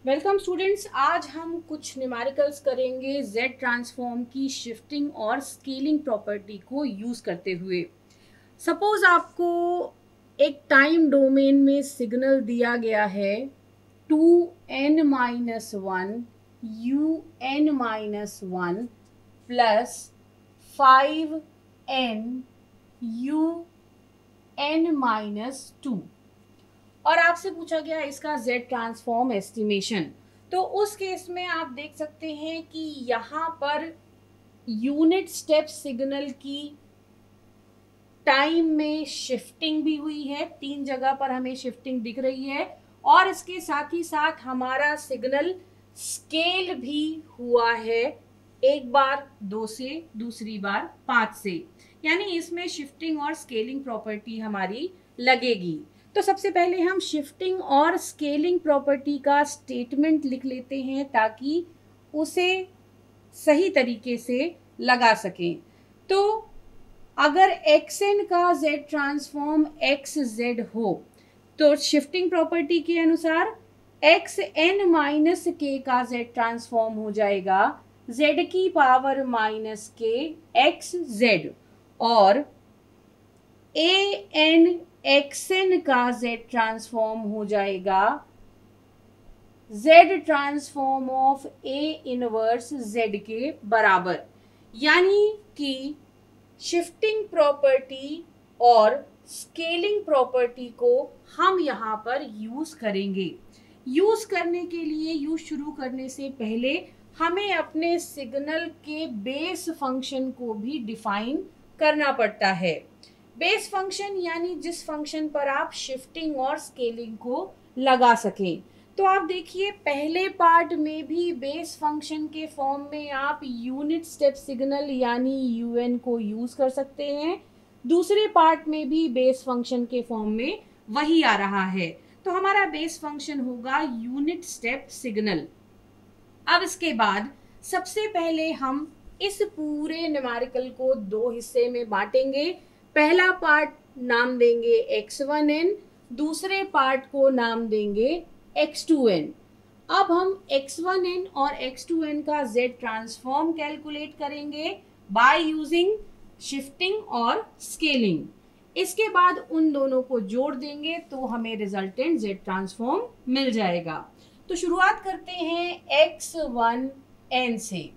Welcome students. आज हम कुछ न्यूमेरिकल्स करेंगे जेड ट्रांसफॉर्म की शिफ्टिंग और स्केलिंग प्रॉपर्टी को यूज करते हुए। सपोज आपको एक टाइम डोमेन में सिग्नल दिया गया है 2n-1 un-1 plus 5n un-2 और आपसे पूछा गया इसका जेड ट्रांसफॉर्म एस्टिमेशन। तो उस केस में आप देख सकते हैं कि यहाँ पर यूनिट स्टेप सिग्नल की टाइम में शिफ्टिंग भी हुई है, 3 जगह पर हमें शिफ्टिंग दिख रही है और इसके साथ ही साथ हमारा सिग्नल स्केल भी हुआ है, एक बार 2 से, दूसरी बार 5 से, यानी इसमें शिफ्टिंग और स्केलिंग प्रॉपर्टी हमारी लगेगी। तो सबसे पहले हम शिफ्टिंग और स्केलिंग प्रॉपर्टी का स्टेटमेंट लिख लेते हैं ताकि उसे सही तरीके से लगा सकें। तो अगर xn का z ट्रांसफॉर्म xz हो तो शिफ्टिंग प्रॉपर्टी के अनुसार xn माइनस k का z ट्रांसफॉर्म हो जाएगा z की पावर माइनस k xz और an xn का z ट्रांसफॉर्म हो जाएगा z transform of a inverse z के बराबर। यानी कि शिफ्टिंग प्रॉपर्टी और स्केलिंग प्रॉपर्टी को हम यहाँ पर यूज करेंगे। यूज करने के लिए, यूज शुरू करने से पहले हमें अपने सिग्नल के बेस फंक्शन को भी डिफाइन करना पड़ता है। बेस फंक्शन यानी जिस फंक्शन पर आप शिफ्टिंग और स्केलिंग को लगा सकें। तो आप देखिए पहले पार्ट में भी बेस फंक्शन के फॉर्म में आप यूनिट स्टेप सिग्नल यानी यूएन को यूज कर सकते हैं। दूसरे पार्ट में भी बेस फंक्शन के फॉर्म में वही आ रहा है, तो हमारा बेस फंक्शन होगा यूनिट स्टेप सिग्नल। अब इसके बाद सबसे पहले हम इस पूरे न्यूमेरिकल को 2 हिस्से में बांटेंगे। पहला पार्ट नाम देंगे x1n, दूसरे पार्ट को नाम देंगे x2n। अब हम x1n और x2n का z ट्रांसफॉर्म कैलकुलेट करेंगे बाय यूजिंग शिफ्टिंग और स्केलिंग। इसके बाद उन दोनों को जोड़ देंगे तो हमें रिजल्टेंट z ट्रांसफॉर्म मिल जाएगा। तो शुरुआत करते हैं x1n से।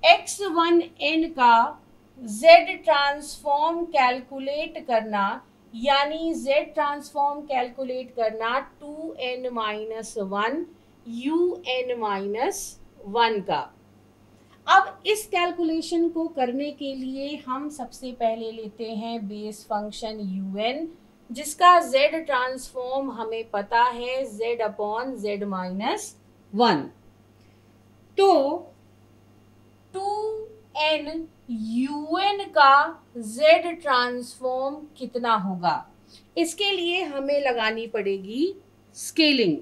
x1n का z ट्रांसफॉर्म कैलकुलेट करना यानी z ट्रांसफॉर्म कैलकुलेट करना 2n-1 un-1 का। अब इस कैलकुलेशन को करने के लिए हम सबसे पहले लेते हैं बेस फंक्शन un जिसका z ट्रांसफॉर्म हमें पता है z अपॉन z माइनस 1। तो 2n un का z ट्रांसफॉर्म कितना होगा, इसके लिए हमें लगानी पड़ेगी स्केलिंग।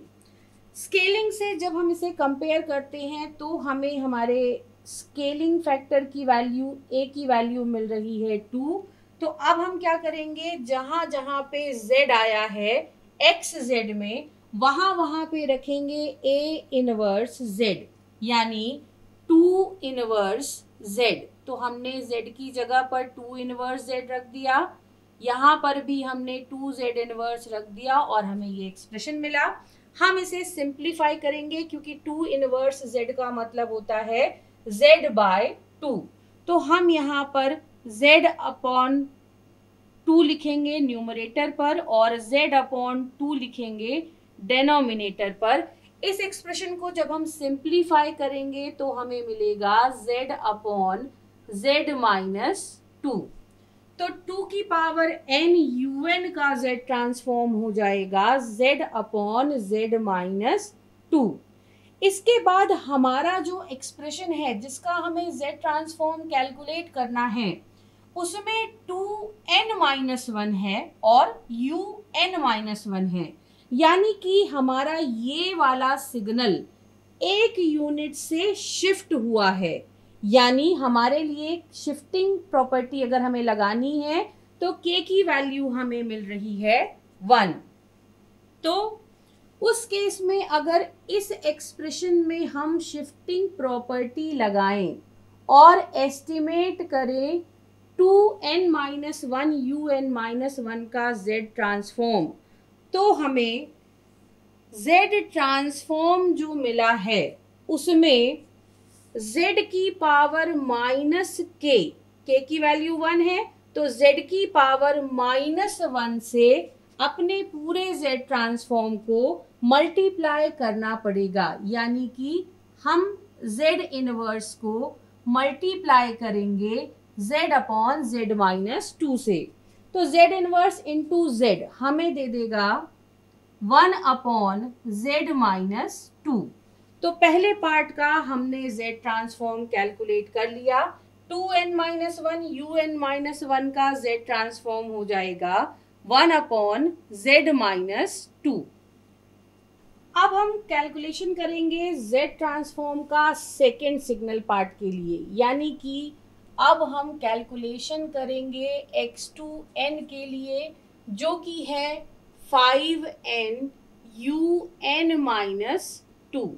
स्केलिंग से जब हम इसे कंपेयर करते हैं तो हमें हमारे स्केलिंग फैक्टर की वैल्यू a की वैल्यू मिल रही है 2। तो अब हम क्या करेंगे, जहां जहां पे z आया है xz में वहां पे रखेंगे a इनवर्स z यानी 2 इनवर्स z। तो हमने z की जगह पर 2 इनवर्स z रख दिया, यहाँ पर भी हमने 2z इनवर्स रख दिया और हमें ये एक्सप्रेशन मिला। हम इसे सिंप्लीफाई करेंगे क्योंकि 2 इनवर्स z का मतलब होता है z बाय 2। तो हम यहाँ पर z अपॉन 2 लिखेंगे न्यूमरेटर पर और z अपॉन 2 लिखेंगे डेनोमिनेटर पर। इस एक्सप्रेशन को जब हम सिंप्लीफाई करेंगे तो हमें मिलेगा z अपॉन z माइनस 2। तो 2 की पावर n un का z ट्रांसफॉर्म हो जाएगा z अपॉन z माइनस 2। इसके बाद हमारा जो एक्सप्रेशन है जिसका हमें z ट्रांसफॉर्म कैलकुलेट करना है उसमें 2n-1 है और un-1 है, यानी कि हमारा ये वाला सिग्नल एक यूनिट से शिफ्ट हुआ है। यानी हमारे लिए शिफ्टिंग प्रॉपर्टी अगर हमें लगानी है तो k की वैल्यू हमें मिल रही है 1। तो उस केस में अगर इस एक्सप्रेशन में हम शिफ्टिंग प्रॉपर्टी लगाएं और एस्टिमेट करें 2n-1 un-1 का z ट्रांसफॉर्म, तो हमें z ट्रांसफॉर्म जो मिला है उसमें z की पावर -k, k की वैल्यू 1 है तो z की पावर -1 से अपने पूरे z ट्रांसफॉर्म को मल्टीप्लाई करना पड़ेगा, यानी कि हम z इनवर्स को मल्टीप्लाई करेंगे z अपॉन z माइनस 2 से। तो z इनवर्स इंटू z हमें दे देगा 1 अपॉन z माइनस 2। तो पहले पार्ट का हमने z ट्रांसफॉर्म कैलकुलेट कर लिया। 2n-1 un-1 का z ट्रांसफॉर्म हो जाएगा 1 अपॉन z माइनस 2। अब हम कैलकुलेशन करेंगे z ट्रांसफॉर्म का सेकेंड सिग्नल पार्ट के लिए, यानी कि अब हम कैलकुलेशन करेंगे x2n के लिए, जो कि है 5n un-2।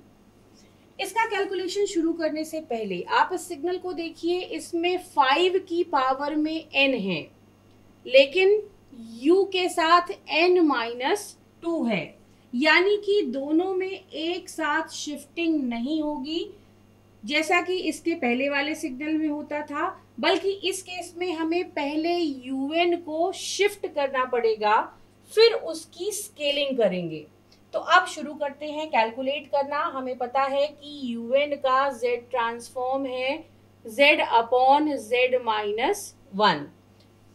इसका कैलकुलेशन शुरू करने से पहले आप इस सिग्नल को देखिए, इसमें 5 की पावर में n है, लेकिन u के साथ n-2 है, यानी कि दोनों में एक साथ शिफ्टिंग नहीं होगी जैसा कि इसके पहले वाले सिग्नल में होता था, बल्कि इस केस में हमें पहले un को शिफ्ट करना पड़ेगा, फिर उसकी स्केलिंग करेंगे। तो अब शुरू करते हैं कैलकुलेट करना। हमें पता है कि un का z ट्रांसफॉर्म है z अपॉन z माइनस 1।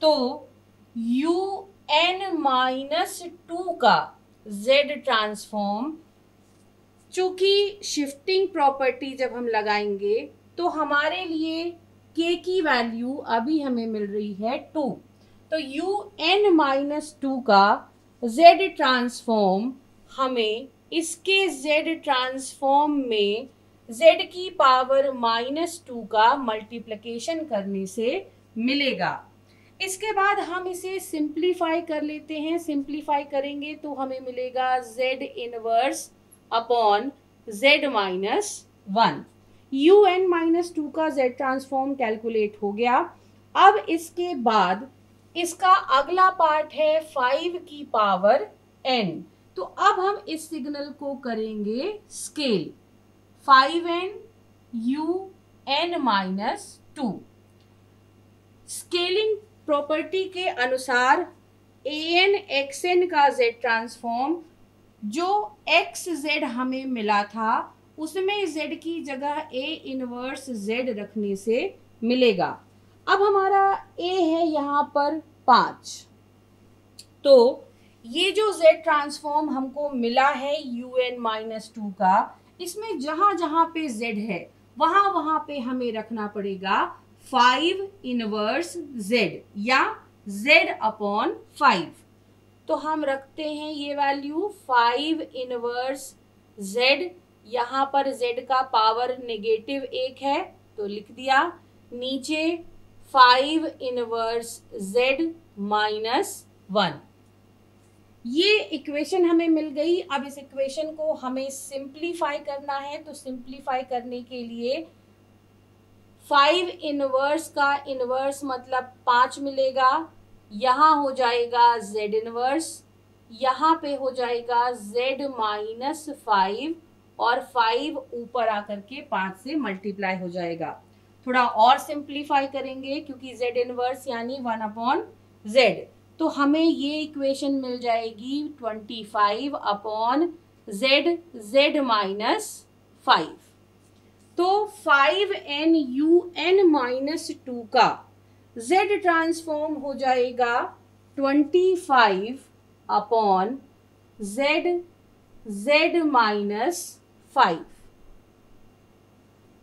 तो un-2 का z ट्रांसफॉर्म, चूंकि शिफ्टिंग प्रॉपर्टी जब हम लगाएंगे तो हमारे लिए k की वैल्यू अभी हमें मिल रही है 2। तो un-2 का z ट्रांसफॉर्म हमें इसके z ट्रांसफॉर्म में z की पावर -2 का मल्टीप्लिकेशन करने से मिलेगा। इसके बाद हम इसे सिंप्लीफाई कर लेते हैं। सिंप्लीफाई करेंगे तो हमें मिलेगा z inverse upon z minus 1। un-2 का z ट्रांसफॉर्म कैलकुलेट हो गया। अब इसके बाद इसका अगला पार्ट है 5 की पावर n। तो अब हम इस सिग्नल को करेंगे scale 5n un-2। Scaling property के अनुसार an-xn का z ट्रांसफॉर्म, जो xz हमें मिला था उसमें z की जगह a इनवर्स z रखने से मिलेगा। अब हमारा a है यहाँ पर 5, तो ये जो z ट्रांसफॉर्म हमको मिला है un-2 का, इसमें जहाँ जहाँ पे z है वहाँ वहाँ पे हमें रखना पड़ेगा 5 इनवर्स z या z अपॉन 5। तो हम रखते हैं ये वैल्यू 5 इनवर्स z, यहाँ पर z का पावर नेगेटिव 1 है तो लिख दिया, नीचे 5 इनवर्स z माइनस 1। ये इक्वेशन हमें मिल गई। अब इस इक्वेशन को हमें सिंप्लीफाई करना है, तो सिंप्लीफाई करने के लिए 5 इनवर्स का इनवर्स मतलब 5 मिलेगा, यहाँ हो जाएगा z इनवर्स, यहाँ पे हो जाएगा z माइनस 5 और 5 ऊपर आकर के 5 से मल्टीप्लाई हो जाएगा। थोड़ा और सिंप्लीफाई करेंगे क्योंकि z इनवर्स यानी 1 अपॉन z, तो हमें ये इक्वेशन मिल जाएगी 25 अपॉन z माइनस 5। तो 5n un-2 का z ट्रांसफॉर्म हो जाएगा 25 अपॉन z माइनस 5।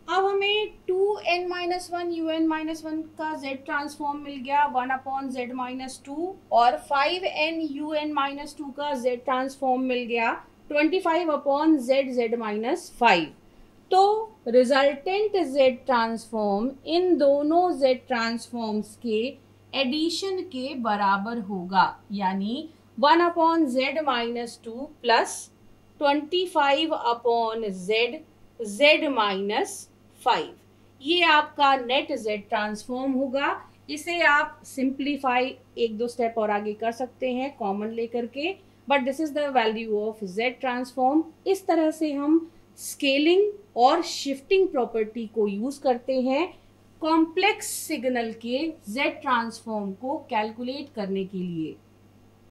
अब हमें 2n-1 un-1 का z ट्रांसफॉर्म मिल गया 1 अपॉन z माइनस 2, और 5n un-2 का z ट्रांसफॉर्म मिल गया 25 अपॉन z माइनस 5। तो रिजल्टेंट z ट्रांसफॉर्म इन दोनों z ट्रांसफॉर्म्स के एडिशन के बराबर होगा, यानी 1 upon z minus 2 plus 25 upon z, z minus 5। ये आपका नेट z ट्रांसफॉर्म होगा। इसे आप सिंप्लीफाई एक दो स्टेप और आगे कर सकते हैं कॉमन लेकर के, but this is the value of z transform. इस तरह से हम स्केलिंग और शिफ्टिंग प्रॉपर्टी को यूज करते हैं कॉम्प्लेक्स सिग्नल के z ट्रांसफॉर्म को कैलकुलेट करने के लिए।